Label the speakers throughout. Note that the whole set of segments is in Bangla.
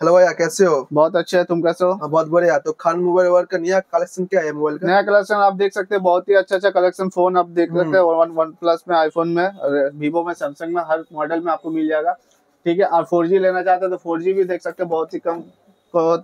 Speaker 1: हेलो भैया, कैसे हो?
Speaker 2: बहुत अच्छे है, तुम कैसे हो?
Speaker 1: बहुत बढ़िया। तो खान मोबाइल वर्क का नया कलेक्शन क्या है मोबाइल का?
Speaker 2: नया कलेक्शन आप देख सकते हैं, बहुत ही अच्छा कलेक्शन फोन आप देख सकते हैं। वन प्लस में, आईफोन में, वीवो में, सैमसंग में, हर मॉडल में आपको मिल जाएगा। ठीक है। और 4G लेना चाहते हैं तो 4G भी देख सकते हैं, बहुत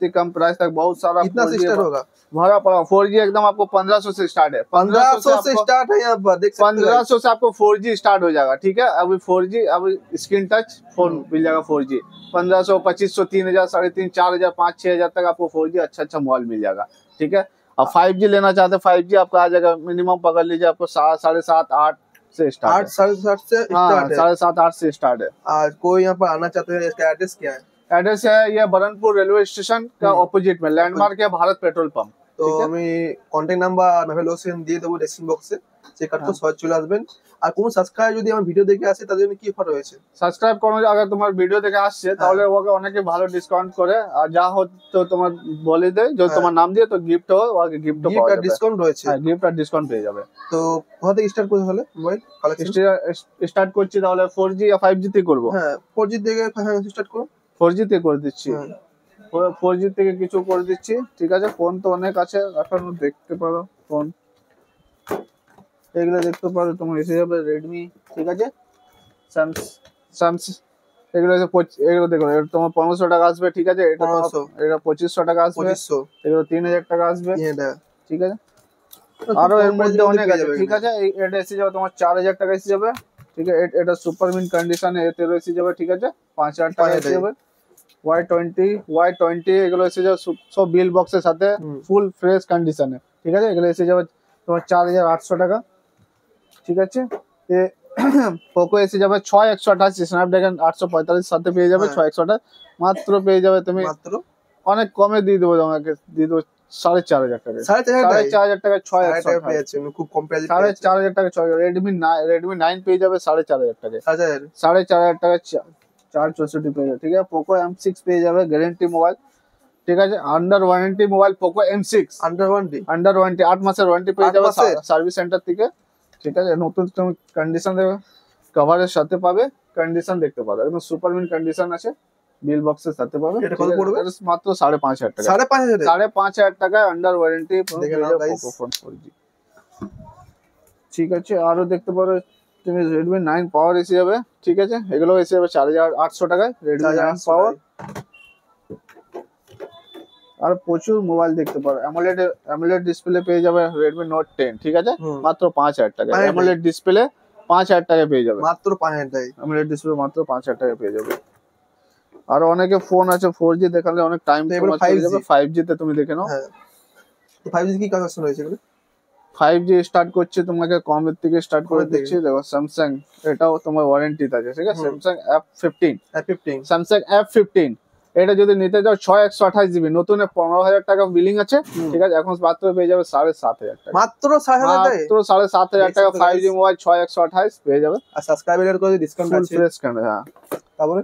Speaker 2: ही कम प्राइस तक बहुत सारा
Speaker 1: कितना से स्टार्ट होगा?
Speaker 2: भरा पड़ा 4G एकदम आपको 1500 से स्टार्ट है।
Speaker 1: 1500 से स्टार्ट है यहाँ पर, देख सकते हैं
Speaker 2: 1500 से आपको 4G स्टार्ट हो जाएगा। ठीक है। अभी 4G अब स्क्रीन टच फोन मिल जाएगा 4G 1500, 2500, 3000, 3500, 4000, 5000, 6000 तक आपको 4G अच्छा मोबाइल मिल जाएगा। ठीक है। अब 5G लेना चाहते हैं, 5G आपको आ जाएगा, मिनिमम पकड़ लीजिए आपको 7.5, 8 से स्टार्ट है।
Speaker 1: 7.5 से स्टार्ट है।
Speaker 2: 7.5, 8 से स्टार्ट है।
Speaker 1: आज कोई यहाँ पर आना चाहते हैं, इसका एड्रेस क्या है?
Speaker 2: एड्रेस है ये बरनपुर रेलवे स्टेशन का ऑपोजिट में, लैंडमार्क है भारत पेट्रोल पंप।
Speaker 1: তো আমি কন্টাক্ট নাম্বার মেভেল হোসেন দিয়ে দেবো ডেসক্রিপশন বক্সে, চেক করতে সহজ চলে আসবেন। আর কোন সাবস্ক্রাইব যদি আমার ভিডিও দেখে আসে তাদের জন্য কি অফার রয়েছে?
Speaker 2: সাবস্ক্রাইব করো, আগে তোমার ভিডিও দেখে আসছে তাহলে ওকে অনেকে ভালো ডিসকাউন্ট করে, আর যা হতো তোমার বলে দেয় যে তোমার নাম দিয়ে তো গিফট ওকে গিফট পাওয়া যাবে,
Speaker 1: ডিসকাউন্ট রয়েছে।
Speaker 2: হ্যাঁ, গিফট আর ডিসকাউন্ট পেয়ে যাবে।
Speaker 1: তো কোথা থেকে স্টার্ট করতে হলে মোবাইল কালেকশন
Speaker 2: স্টার্ট করছি তাহলে 4G या 5G তে করব?
Speaker 1: হ্যাঁ, 4G থেকে স্টার্ট করুন।
Speaker 2: 4G তে করে দিচ্ছি, 4G থেকে কিছু করে দিচ্ছি। ঠিক আছে। ফোন তো অনেক আছে, এখন দেখতে পারো ফোন, এগুলো দেখতে পারো তোমার এসে যাবে রেডমি। ঠিক আছে। স্যামসাং এগুলো দেখো, তোমার 1500 টাকা আসবে। ঠিক আছে। এটা 2500 টাকা আসবে, এগুলো 3000 টাকা আসবে। ঠিক আছে। আরো এর মধ্যে অনেক আছে। ঠিক আছে। এটা এসে যাবে তোমার 4000 টাকা এসে যাবে। ঠিক আছে। এটা সুপার মিন্ট কন্ডিশনে এতে এসে যাবে। ঠিক আছে। 5000 টাকা এসে যাবে। Y20 এগুলো এসে যাবে সব বিল বক্সের সাথে, ফুল ফ্রেশ কন্ডিশনে। ঠিক আছে। এগুলো এসে যাবে তোমার 4800 টাকা। ঠিক আছে। পোকো এসে যাবে 6128 স্ন্যাপড্রাগন 845 সাথে পেয়ে যাবে। 6128 মাত্র পেয়ে যাবে তুমি, মাত্র অনেক কমে দিয়ে দেবো তোমাকে, দিয়ে দেবো 4500 টাকা। 4500 টাকা 6128
Speaker 1: পেয়েছে, খুব কম প্রাইসে
Speaker 2: 4500 টাকা। রেডমি 9 পেয়ে যাবে 4500 টাকা। 4500 টাকা 464 পেয়ে যাবে। ঠিক আছে। পোকো M6 পেয়ে যাবে, গ্যারেন্টি মোবাইল। ঠিক আছে। Under warranty mobile Poco M6 under warranty 8 মাসের ওয়ারেন্টি পেয়ে যাবে সার্ভিস সেন্টার থেকে। ঠিক আছে। নতুন তুমি কন্ডিশন দেবে, কভারের সাথে পাবে, কন্ডিশন দেখতে পাবে, একদম সুপার মিন্ট কন্ডিশন আছে, বিল বক্সের সাথে পাবে।
Speaker 1: এটা কত পড়বে?
Speaker 2: মাত্র 5500 টাকা। 5500 টাকায় under warranty Poco phone 4G। ঠিক আছে। আরো দেখতে পারো তুমি রেডমি 9 পাওয়ার এসে যাবে। ঠিক আছে। এগুলো এসে যাবে 4800 টাকায়, রেডমি 9 পাওয়ার। আর প্রচুর মোবাইল দেখতে পারো। অ্যামোলেড ডিসপ্লে পেয়ে যাবে রেডমি নোট 10। ঠিক আছে। মাত্র 5000 টাকা অ্যামোলেড ডিসপ্লে, 5000 টাকা পেয়ে যাবে, মাত্র 5000 টাকা অ্যামোলেড ডিসপ্লে, মাত্র 5000 টাকা পেয়ে যাবে। আর অনেকে ফোন আছে 4G দেখালে অনেক টাইম চলে যাবে, 5G তে তুমি দেখে নাও।
Speaker 1: তো 5G কি কালেকশন রয়েছে এগুলো?
Speaker 2: 5G স্টার্ট করছে তোমাকে কমের থেকে স্টার্ট করে দিচ্ছি। দেখো স্যামসাং, এটাও তোমার ওয়ারেন্টিতে আছে। ঠিক আছে। স্যামসাং F15 স্যামসাং F15 এটা যদি নিতে যাও 6128GB, নতুন 15000 টাকা বিলিং আছে। ঠিক আছে। এখন মাত্র পেয়ে যাবে 7500 টাকা, মাত্র 7500 টাকা 5G মোবাইল 6128 পেয়ে যাবে।
Speaker 1: আর সাবস্ক্রাইবার করে ডিসকাউন্ট আছে,
Speaker 2: ফ্রেশ ক্যামেরা। হ্যাঁ। তারপরে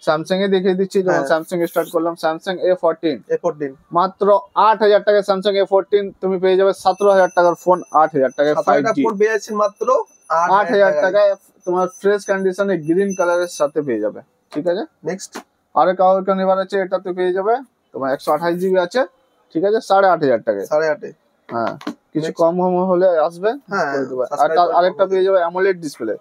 Speaker 2: স্যামসাং এ দেখিয়ে দিচ্ছি, যখন স্যামসাং স্টার্ট করলাম, স্যামসাং A14 মাত্র 8000 টাকা। স্যামসাং A14 তুমি পেয়ে যাবে 17000 টাকার ফোন, 8000 টাকায় 5G
Speaker 1: ফোন পেয়ে যাচ্ছেন মাত্র
Speaker 2: 8000 টাকায়, তোমার ফ্রেশ কন্ডিশনে গ্রিন কালারের সাথে পেয়ে যাবে। ঠিক আছে।
Speaker 1: নেক্সট
Speaker 2: আরে কাউকে নেবার আছে, এটাতে পেয়ে যাবে তোমার 128GB আছে। ঠিক আছে। 8500 টাকায়,
Speaker 1: 8.5।
Speaker 2: হ্যাঁ, কিছু কম হলে আসবে। আর আরেকটা পেয়ে যাবে AMOLED display,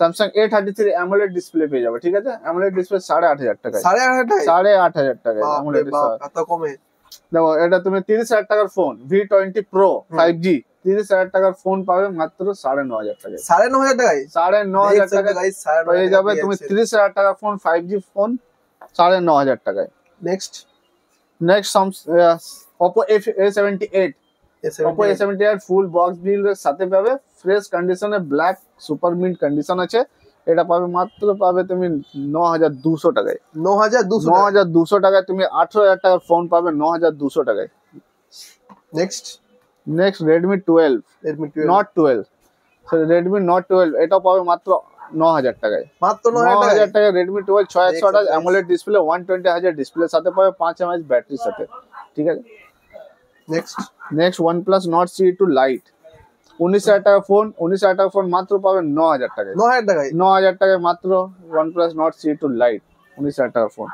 Speaker 2: Samsung A33 AMOLED display পেয়ে যাবে। ঠিক আছে। অ্যামোলেড ডিসপ্লে 8500 টাকায়, 8500 টাকায় অ্যামোলেড ডিসপ্লে।
Speaker 1: এত কমে
Speaker 2: দেখো, এটা তুমি 30000 টাকার ফোন V20 Pro 5G 30000 টাকার ফোন পাবে মাত্র 9500 টাকায়।
Speaker 1: 9500 টাকায়
Speaker 2: 9500 টাকা পেয়ে যাবে তুমি 30000 টাকার ফোন, 5G ফোন 9500 টাকায়। Next Oppo A78 Oppo A78 full box bill এর সাথে পাবে, ফ্রেশ কন্ডিশনে ব্ল্যাক সুপার মিন্ট কন্ডিশন আছে। এটা পাবে মাত্র পাবে তুমি 9200 টাকায়। 9200 টাকায় তুমি 18000 টাকার ফোন পাবে 9200 টাকায়। Next Redmi 12 Note 12 Redmi Note 12 এটা পাবে মাত্র 9000 টাকায়, মাত্র 9000 টাকায় Redmi 12 6128 অ্যামোলেড ডিসপ্লে 120Hz ডিসপ্লের সাথে পাবে, 5 mAh ব্যাটারির সাথে। ঠিক আছে। Next OnePlus Nord CE2 Lite 19000 টাকা ফোন, 19000 টাকা ফোন মাত্র পাবে 9000 টাকায়। 9000 টাকায় মাত্র OnePlus Nord CE2 Lite 19000 টাকা ফোন।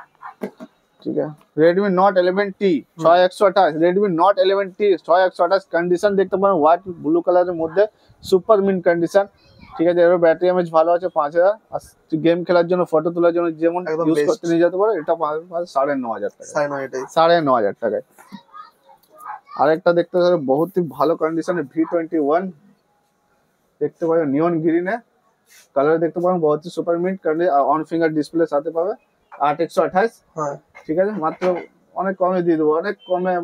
Speaker 2: ठीक है। Redmi Note 11T 6128, Redmi Note 11T 6128 condition দেখতে পারেন হোয়াইট ব্লু কালারের মধ্যে সুপার মিন কন্ডিশন, ঠিক আছে। এর ব্যাটারি এমএইচ ভালো আছে 5000, আর গেম খেলার জন্য ফটো তোলার জন্য যেমন
Speaker 1: একদম
Speaker 2: ইউজ
Speaker 1: best।
Speaker 2: করতে নিয়ে যেতে পারো, এটা পাবে 9500 টাকা,
Speaker 1: 9.5 এটাই।
Speaker 2: 9500 টাকায়। আরেকটা দেখতে পারো বহুত ही ভালো কন্ডিশনে V21 দেখতে পারো নিয়ন গ্রিনে কালার দেখতে পারো বহুত ही super mint colour, on finger display সাথে পাবে 8128,
Speaker 1: হ্যাঁ
Speaker 2: ঠিক আছে। মাত্র অনেক কমে দিয়ে দেবো, অনেক কমে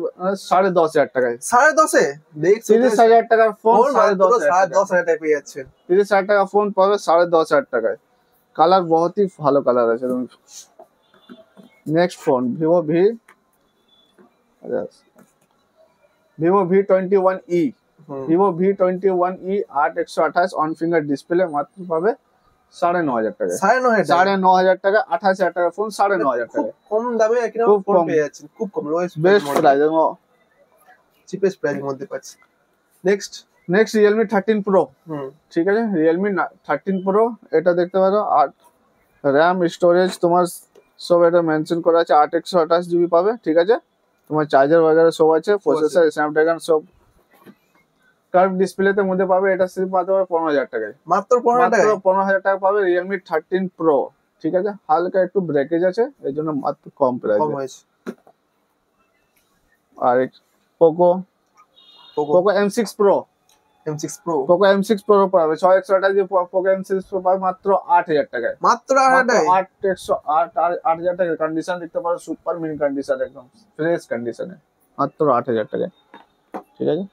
Speaker 2: 10,500 টাকায়।
Speaker 1: 10.5 দেখ
Speaker 2: 30,000 টাকার ফোন
Speaker 1: 10.5
Speaker 2: 10,500
Speaker 1: টাকা পেয়ে যাচ্ছে।
Speaker 2: 30,000 টাকা ফোন পাবে 10,500 টাকায়। কালার বহুত ही ভালো কালার আছে। তুমি next phone Vivo V21e, Vivo V21e 8128 on finger display মাত্র পাবে 9,500 টাকায়। 9,500 টাকা, 28,000 টাকা ফোন 9,500 টাকায়।
Speaker 1: কম দামে একদম
Speaker 2: খুব
Speaker 1: ফোন
Speaker 2: কম।
Speaker 1: পেয়ে যাচ্ছেন, খুব কম, লোয়েস্ট
Speaker 2: বেস্ট প্রাইস।
Speaker 1: চিপেস্ট প্রাইসের মধ্যে পাচ্ছি। নেক্সট
Speaker 2: Realme 13 Pro,
Speaker 1: হুম
Speaker 2: ঠিক আছে। Realme 13 Pro এটা দেখতে পারো, 8 RAM স্টোরেজ তোমার সব এটা মেনশন করা আছে, 8 জিবি পাবে, ঠিক আছে। তোমার চার্জার वगैरह সব আছে, প্রসেসর স্ন্যাপড্রাগন সব। কার্ভ ডিসপ্লেতে মধ্যে পাবে, এটা সির্ফ মাত্র 15,000 টাকায়।
Speaker 1: মাত্র 15
Speaker 2: মাত্র
Speaker 1: টাকায়
Speaker 2: 15,000 টাকা পাবে Realme 13 Pro, ঠিক আছে। হালকা একটু ব্রেকেজ আছে, এই জন্য মাত্র কম
Speaker 1: কম
Speaker 2: প্রাইসে।
Speaker 1: হয়েছে।
Speaker 2: আর Poco
Speaker 1: Poco
Speaker 2: Poco M6 Pro,
Speaker 1: M6 Pro
Speaker 2: Poco M6 Pro পাবে 6128 দিয়ে পোকো M6 Pro পাবে মাত্র 8,000 টাকায়।
Speaker 1: মাত্র 8 টাকায়
Speaker 2: 8,000 টাকা। কন্ডিশন দেখতে পারো সুপার মিন কন্ডিশন, একদম ফ্রেশ কন্ডিশনে, মাত্র 8,000 টাকায়, ঠিক আছে।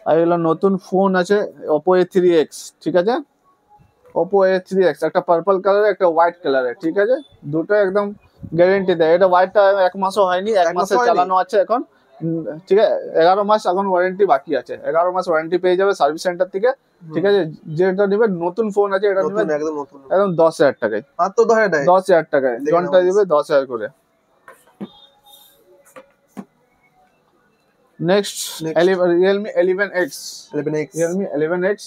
Speaker 2: আর এগুলো নতুন ফোন আছে Oppo A3X, ঠিক আছে। Oppo A3X একটা পার্পল কালারে, একটা হোয়াইট কালারে, ঠিক আছে। দুটো একদম গ্যারেন্টি দেয়। এটা হোয়াইটটা 1 মাসও হয়নি, 1 মাসে
Speaker 1: হয়নি।
Speaker 2: চালানো আছে এখন, ঠিক আছে। 11 মাস এখন ওয়ারেন্টি বাকি আছে, 11 মাস ওয়ারেন্টি পেয়ে যাবে সার্ভিস সেন্টার থেকে, ঠিক আছে। যেটা নিবে নতুন ফোন আছে, এটা নিবে
Speaker 1: নতুন একদম নতুন
Speaker 2: একদম 10,000 টাকায়,
Speaker 1: মাত্র 10 টাকায়
Speaker 2: 10,000 টাকায়।
Speaker 1: দেখে
Speaker 2: জনটা
Speaker 1: নাও।
Speaker 2: দিবে 10,000 করে। Next
Speaker 1: Next.
Speaker 2: Realme 11X,
Speaker 1: 11X
Speaker 2: Realme 11X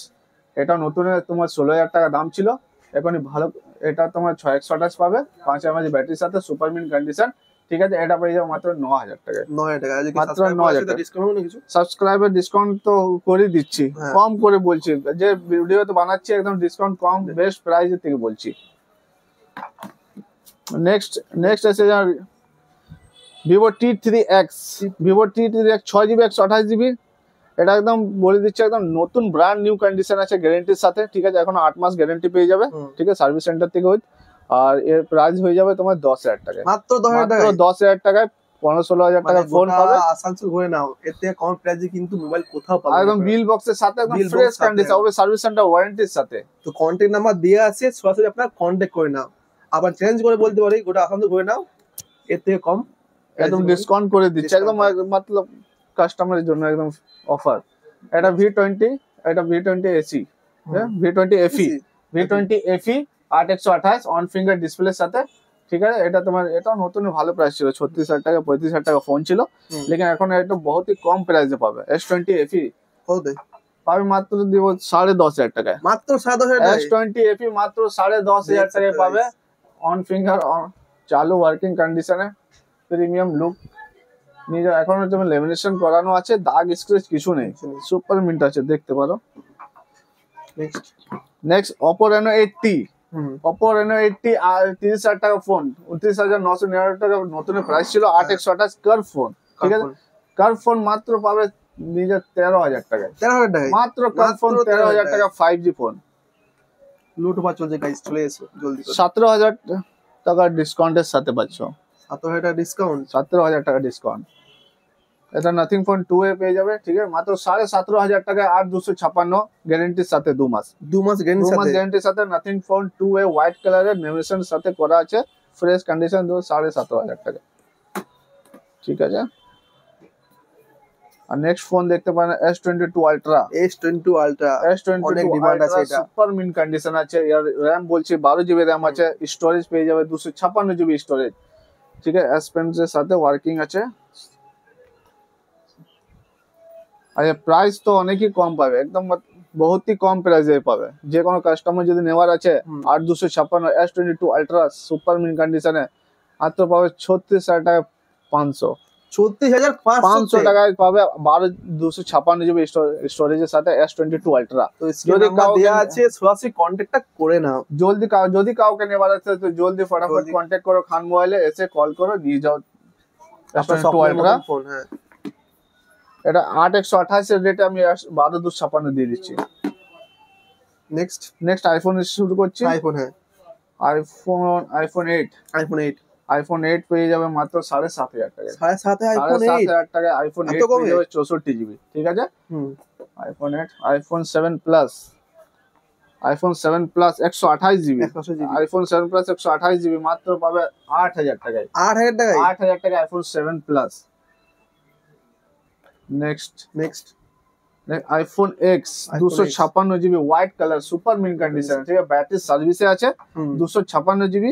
Speaker 2: এটা নতুন তোমার 16,000 টাকা দাম ছিল, এখনই ভালো। এটা তোমার 6128 পাবে, 5 mAh ব্যাটারির সাথে সুপার মিন কন্ডিশন, ঠিক আছে। এটা পেয়ে যাবে মাত্র 9,000 টাকায়।
Speaker 1: 9 টাকা। যদি
Speaker 2: মাত্র
Speaker 1: সাবস্ক্রাইব
Speaker 2: 9,000
Speaker 1: করে
Speaker 2: টাকা।
Speaker 1: ডিসকাউন্ট হবে না কিছু?
Speaker 2: সাবস্ক্রাইবার ডিসকাউন্ট তো করে দিচ্ছি,
Speaker 1: হ্যাঁ।
Speaker 2: কম করে বলছি, যে ভিডিও তো বানাচ্ছি একদম ডিসকাউন্ট কম, বেস্ট প্রাইস থেকে বলছি। নেক্সট আছে Vivo T3X, Vivo T3X 6GB 128GB, এটা একদম বলে দিচ্ছে একদম নতুন ব্র্যান্ড নিউ কন্ডিশন আছে গ্যারেন্টির সাথে, ঠিক আছে। এখন 8 মাস গ্যারেন্টি পেয়ে যাবে, ঠিক আছে, সার্ভিস সেন্টার থেকে। আর এর প্রাইস হয়ে যাবে তোমার 10,000 টাকায়,
Speaker 1: মাত্র 10
Speaker 2: মাত্র
Speaker 1: টাকায়
Speaker 2: 10,000 টাকায় 15-16,000 টাকার ফোন পাবে।
Speaker 1: আসানসোল ঘুরে নাও, এর থেকে কম প্রাইসে কিন্তু মোবাইল কোথাও পাবে
Speaker 2: একদম বিল বক্সের সাথে, একদম
Speaker 1: Bill box
Speaker 2: ফ্রেশ
Speaker 1: সাথে
Speaker 2: কন্ডিশন হবে, সার্ভিস সেন্টার ওয়ারেন্টির সাথে।
Speaker 1: তো কন্ট্যাক্ট নাম্বার দেওয়া আছে, সরাসরি আপনারা কন্ট্যাক্ট করে নাও। আবার চেঞ্জ করে বলতে পারি গোটা আসানসোল ঘুরে নাও, এর থেকে কম
Speaker 2: একদম ডিসকাউন্ট করে দিচ্ছে, একদম মতলব কাস্টমারের জন্য একদম অফার। এটা V20, এটা V20 AC, V20 FE, V20 FE 8/128 on finger ডিসপ্লের সাথে, ঠিক আছে। এটা তোমার এটা নতুন ভালো প্রাইস ছিল, 36,000 টাকা 35,000 টাকা ফোন ছিল, লেকিন এখন এটা বহুত কম প্রাইসে পাবে। S20 FE
Speaker 1: কত
Speaker 2: পাবে মাত্র দিব 10,500 টাকায়,
Speaker 1: মাত্র 10,500 টাকায়।
Speaker 2: S20 FE মাত্র 10,500 টাকায় পাবে, অন ফিঙ্গার চালু ওয়ার্কিং কন্ডিশনে, প্রিমিয়াম লুক। নিজে এখনো যেমন লেমিনেশন করানো আছে, দাগ স্ক্র্যাচ কিছু নেই, সুপার মিন্ট আছে, দেখতে পারো। Next Oppo Reno 8T, Oppo Reno 8T 30,000 টাকা ফোন, 29,999 টাকা নতুন প্রাইস ছিল, 8/128 কার্ভ ফোন, ঠিক আছে। কার্ভ ফোন মাত্র পাবে নিজে 13,000 টাকায়,
Speaker 1: 13,000 টাকায়
Speaker 2: মাত্র কার্ভ ফোন 13,000 টাকা 5G ফোন।
Speaker 1: লুট অফার চলছে গাইস, চলে এসো জলদি করে।
Speaker 2: 17,000 টাকার ডিসকাউন্টের সাথে পাচ্ছ,
Speaker 1: 17,000 টাকা ডিসকাউন্ট,
Speaker 2: 17,000 টাকা ডিসকাউন্ট। এটা নাথিং ফোন 2A পেয়ে যাবে, ঠিক আছে, মাত্র 17,500 টাকায় 8,256 গ্যারেন্টির সাথে 2 মাস,
Speaker 1: 2 মাস
Speaker 2: গ্যারেন্টির সাথে নাথিং ফোন 2A হোয়াইট কালারের নেভিগেশন সাথে করা আছে, ফ্রেশ কন্ডিশন, 17,500 টাকা, ঠিক আছে। আর নেক্সট ফোন দেখতে পারেন S22 Ultra,
Speaker 1: S22 Ultra অনেক ডিমান্ড আছে, এটা
Speaker 2: সুপার মিন কন্ডিশন আছে। এর RAM বলছি 12GB RAM আছে, স্টোরেজ পেয়ে যাবে 256GB স্টোরেজ, ঠিক আছে। S Pen এর সাথে ওয়ার্কিং আছে। আর প্রাইস তো অনেকই কম পাবে, একদম বহুত ही কম প্রাইসে পাবে। যে কোনো কাস্টমার যদি নেওয়ার আছে 8,256 S22 Ultra সুপার মিন কন্ডিশনে মাত্র পাবে 36,000 টাকা 500
Speaker 1: 36,500
Speaker 2: টাকায় পাবে 1256 GB স্টোরেজের সাথে S22 Ultra।
Speaker 1: তো যদি কাউ দেয়া আছে সরাসরি কন্টাক্টটা করে নাও,
Speaker 2: যদি কাউকে নেবার আছে তো জলদি ফটাফট কন্টাক্ট করো, খান মোবাইলে এসে কল করো, নিয়ে যাও S22 Ultra
Speaker 1: ফোন। হ্যাঁ,
Speaker 2: এটা 8/128 এর রেটে আমি 12,256 দিয়ে দিচ্ছি। নেক্সট আইফোন শুরু করছি।
Speaker 1: আইফোন, হ্যাঁ
Speaker 2: আইফোন 8 পেয়ে যাবে মাত্র 7,500 টাকায়।
Speaker 1: 7,500
Speaker 2: টাকায় আইফোন 8 পেয়ে যাবে 64 GB, ঠিক আছে। IPhone 8, iPhone 7 plus 128 GB, iPhone 7 plus 128 GB মাত্র পাবে 8,000 টাকায়। 8,000 টাকায় iPhone 7 plus. Next iPhone x 256 GB white colour super mint condition, ঠিক আছে, ব্যাটারি সার্ভিসে আছে। 256 GB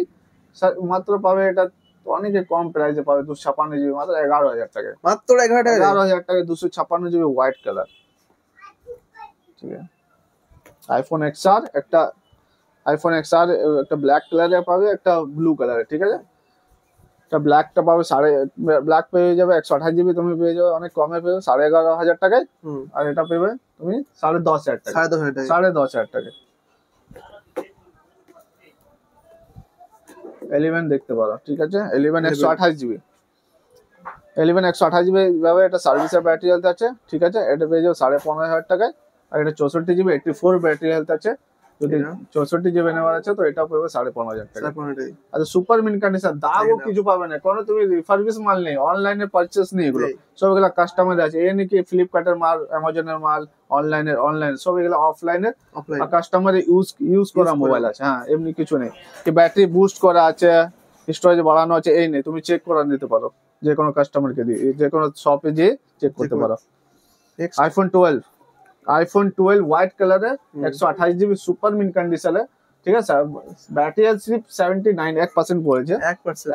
Speaker 2: মাত্র পাবে, এটা অনেকে কম প্রাইসে পাবে। 256 GB মাত্র 11,000 টাকায়। 11,000 টাকায় 256 GB হোয়াইট কালার, ঠিক আছে। আইফোন এক্সআর একটা ব্ল্যাক কালারে পাবে, একটা ব্লু কালারে, ঠিক আছে। এটা ব্ল্যাকটা পাবে ব্ল্যাক পেয়ে যাবে 128 GB, তুমি পেয়ে যাবে অনেক কমে পেয়ে 11,500 টাকায়। আর এটা পেবে তুমি 10,500 টাকায়। 10,500 টাকায় 11 দেখতে পারো, ঠিক আছে। 11 128 GB, 11 128 GB ভাবে এটা সার্ভিসের ব্যাটারি হেলথ আছে, ঠিক আছে। এটা পেয়ে যাবে 15,500 টাকায়। আর এটা 64 GB 84 ব্যাটারি হেলথ আছে। যদি 64 GB নেওয়ার আছে তো এটা পাবে 15,500 টাকা। আচ্ছা, সুপার মিন কন্ডিশন, দাগও কিছু পাবে না, কোনো তুমি রিফারবিশ মাল নেই, অনলাইনে পারচেজ নেই, এগুলো সব এগুলা কাস্টমার আছে। এই নাকি ফ্লিপকার্টের মাল, অ্যামাজনের মাল, অনলাইন সব এগুলো অফলাইনের, আর কাস্টমারের ইউজ করা মোবাইল আছে। হ্যাঁ, এমনি কিছু নেই কি ব্যাটারি বুস্ট করা আছে, স্টোরেজ বাড়ানো আছে, এই নেই। তুমি চেক করে নিতে পারো, যে কোনো কাস্টমারকে দিয়ে, যে কোনো শপে গিয়ে চেক করতে পারো। আইফোন 12 হোয়াইট কালারে 128 GB সুপার মিন কন্ডিশনে, ঠিক আছে। ব্যাটারি হেলথ 1% পড়েছে,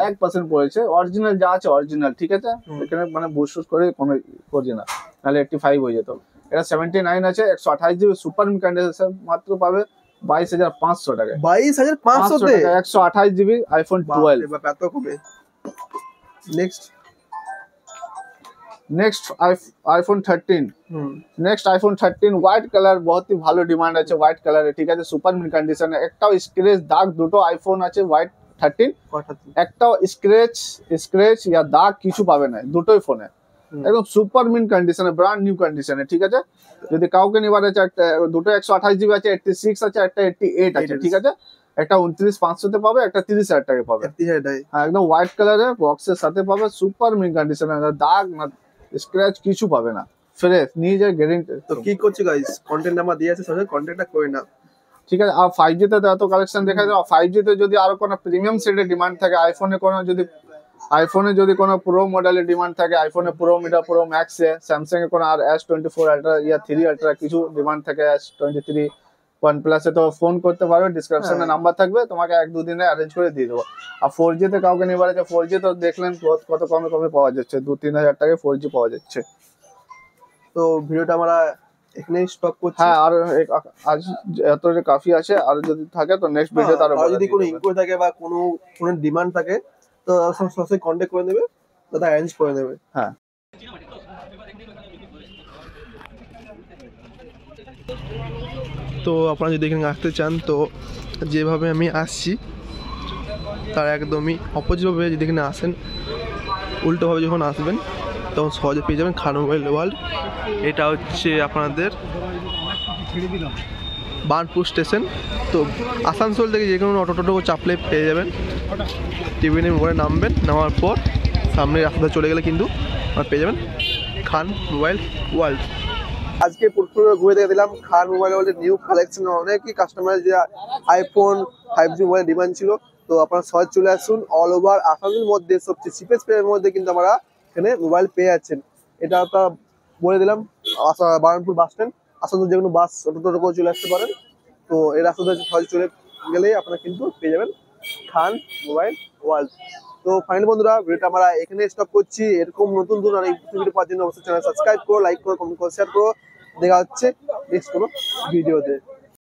Speaker 2: 1% পড়েছে। অরিজিনাল যা আছে অরিজিনাল, ঠিক আছে। এখানে মানে বুস্ট করে কোনো করছে না, নাহলে 85 হয়ে যেত। এটা 79 আছে, 128 GB সুপার মিন কন্ডিশন মাত্র পাবে 22,500 টাকায়।
Speaker 1: 22,500 টাকা
Speaker 2: 128 GB আইফোন 12।
Speaker 1: এত কমে।
Speaker 2: Next iPhone 13 next iPhone 13 white colour बहुत ही ভালো ডিমান্ড আছে হোয়াইট কালারে, ঠিক আছে। সুপার মিন কন্ডিশনে, একটাও স্ক্র্যাচ দাগ, দুটো আইফোন আছে হোয়াইট 13, একটাও স্ক্র্যাচ या দাগ কিছু পাবে না, দুটোই ফোনে একদম সুপার মিন কন্ডিশনে, ব্র্যান্ড নিউ কন্ডিশনে, ঠিক আছে। যদি কাউকে নিবার আছে, একটা দুটো 128 GB আছে, 86 আছে, একটা 88 আছে, ঠিক আছে। একটা 29,500 তে পাবে, একটা 30,000 টাকায় পাবে। হ্যাঁ, একদম হোয়াইট কালারে বক্সের সাথে পাবে, সুপার মিন কন্ডিশনে, দাগ না স্ক্র্যাচ কিছু পাবে না, ফ্রেশ নিয়ে যায় গ্যারান্টি।
Speaker 1: তো কি করছো গাইস, কন্টেন্ট নাম্বার দিয়ে আছে, সবাই কন্টাক্টটা করে নাও,
Speaker 2: ঠিক আছে। আর 5G তে এত কালেকশন দেখা যায়। 5G তে যদি আরো কোনো প্রিমিয়াম সেটের ডিমান্ড থাকে, আইফোনে যদি কোনো প্রো মডেলের ডিমান্ড থাকে, আইফোনে প্রো মিডা প্রো ম্যাক্স এ, স্যামসাং এ কোনো আর S24 আলট্রা ইয়া 3 আলট্রা কিছু ডিমান্ড থাকে, S23 OnePlus এ, তো ফোন করতে পারো, ডেসক্রিপশনে নাম্বার থাকবে, তোমাকে 1-2 দিনে অ্যারেঞ্জ করে দিয়ে দেবো। আর 4G তে কাউকে নিবার আছে, 4G তো দেখলেন কত কমে পাওয়া যাচ্ছে, 2-3 হাজার টাকায় 4G পাওয়া যাচ্ছে।
Speaker 1: তো ভিডিওটা আমরা এখানেই স্টপ করছি।
Speaker 2: হ্যাঁ, আর আজ এত কাফি আছে, আর যদি থাকে তো নেক্সট ভিডিওতে আরো
Speaker 1: যদি কোনো ইনকোয়ারি থাকে বা কোনো ডিমান্ড থাকে তো সরাসরি কন্টাক্ট করে নেবে, দাদা অ্যারেঞ্জ করে নেবে।
Speaker 2: হ্যাঁ,
Speaker 1: তো আপনারা যদি এখানে আসতে চান, তো যেভাবে আমি আসছি তার একদমই অপোজিটভাবে যদি এখানে আসেন, উল্টোভাবে যখন আসবেন তখন সহজে পেয়ে যাবেন খান মোবাইল ওয়ার্ল্ড। এটা হচ্ছে আপনাদের বার্নপুর স্টেশন। তো আসানসোল থেকে যে কোনো অটো চাপলে পেয়ে যাবেন। টিভি মোবাইলে নামবেন, নামার পর সামনে রাস্তা চলে গেলে কিন্তু পেয়ে যাবেন খান মোবাইল ওয়ার্ল্ড। আজকে পুরো ঘুরে দেখে দিলাম খান মোবাইল ওয়ার্ল্ডের নিউ কালেকশন। অনেকই কাস্টমার যে আইফোন 5G মোবাইল ডিমান্ড ছিল, তো আপনারা সহজ চলে আসুন। অল ওভার আসামের মধ্যে সবচেয়ে চিপেস্ট প্রাইসের মধ্যে কিন্তু আমরা এখানে মোবাইল পেয়ে যাচ্ছেন। এটা আপনারা বলে দিলাম, বারণপুর বাস স্ট্যান্ড, আসানসোল যে কোনো বাস অটো করে চলে আসতে পারেন। তো এই রাস্তাতে সহজ চলে গেলেই আপনারা কিন্তু পেয়ে যাবেন খান মোবাইল ওয়ার্ল্ড। তো ফাইনাল বন্ধুরা, ভিডিওটা আমরা এখানে স্টপ করছি। এরকম নতুন আর এই ভিডিও পাওয়ার জন্য অবশ্যই চ্যানেল সাবস্ক্রাইব করো, লাইক করো, কমেন্ট করো, শেয়ার করো। দেখা হচ্ছে নেক্সট কোনো ভিডিওতে।